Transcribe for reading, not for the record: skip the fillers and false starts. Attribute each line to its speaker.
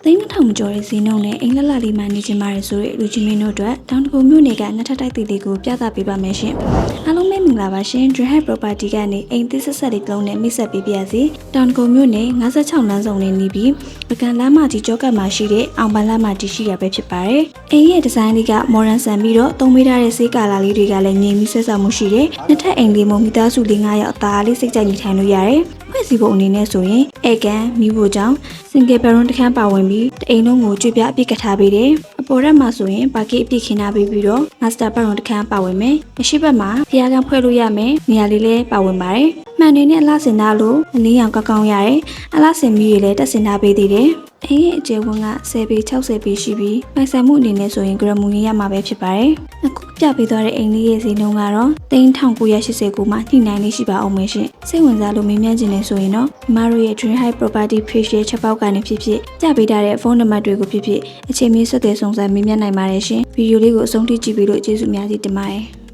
Speaker 1: သိန်း2000ကျော်တဲ့ဈေးနှုန်းနဲ့အိမ်လက်လာလေးမှနေချင်ပါတယ်ဆိုတဲ့လူချင်းမင်းတို့အတွက်တောင်တကူမြို့နယ်ကနှစ်ထပ်တိုက်သီးလေးကိုပြသပေးပါမယ်ရှင်။အားလုံးပဲမင်္ဂလာပါရှင်။ Dream Property ကနေအိမ်သစ်ဆက်ဆက်လေးလုံးနဲ့မိတ်ဆက်ပေးပါရစေ။တောင်တကူမြို့နယ်56လမ်းဆောင်နဲ့နေပြီးပကံလမ်းမကြီးကြောကတ်မှာရှိတဲ့အောင်ပန်းလမ်းမကြီးရှိရပဲဖြစ်ပါတယ်။အိမ်ရဲ့ဒီဇိုင်းလေးကမော်ဒန်ဆန်ပြီးတော့သုံးပေးထားတဲ့ဆေးကာလာလေးတွေကလည်းငြိမ်ပြီးဆက်ဆောင်မှုရှိတဲ့နှစ်ထပ်အိမ်လေးမို့မိသားစုလေး9ယောက်အသားလေးစိတ်ကြိုက်နေထိုင်လို့ရတယ်။ဖွဲ့စည်းပုံအနေနဲ့ဆိုရင်ဧကန်မိဖို့ကြောင့်စင်ကယ်ဘရွန်တစ်ခန်းပါဝင်ပြီးတအိမ်လုံးကိုကြွပြအပြစ်ကထားပေးတယ်။အပေါ်ရက်မှာဆိုရင်ပါကီအပြစ်ခင်းထားပြီးတော့မစတာဘရွန်တစ်ခန်းပါဝင်မယ်။အရှိဘက်မှာဖျားကန်းဖွဲ့လို့ရမယ်။နေရာလေးလည်းပါဝင်ပါတယ်။မှန်နေနဲ့အလားစင်သားလို့အနည်းအောင်ကောင်းရတယ်။အလားစင်မီတွေလည်းတက်စင်ထားပေးသေးတယ်။အိမ်ရဲ့အကျယ်ဝန်းက10ပေ60ပေရှိပြီးပိုင်ဆိုင်မှုအနေနဲ့ဆိုရင်ဂရမူရရမှာပဲဖြစ်ပါတယ်။အခုပြပေးသွားတဲ့အိမ်လေးရဲ့ဈေးနှုန်းကတော့1989မှာညှိနှိုင်းလေးရှိပါအောင်မယ်ရှင်။စိတ်ဝင်စားလို့မေးမြန်းခြင်းနဲ့ဆိုရင်တော့ညီမတို့ရဲ့ Dream High Property Page ရဲ့ချက်ပေါက်ကနေဖြစ်ဖြစ်ပြပေးထားတဲ့ဖုန်းနံပါတ်တွေကိုဖြစ်ဖြစ်အချိန်မီဆက်သွယ်ဆောင်စမ်းမေးမြန်းနိုင်ပါတယ်ရှင်။ဗီဒီယိုလေးကိုအဆုံးထိကြည့်ပြီးလို့ကျေးဇူးအများကြီးတင်ပါတယ်။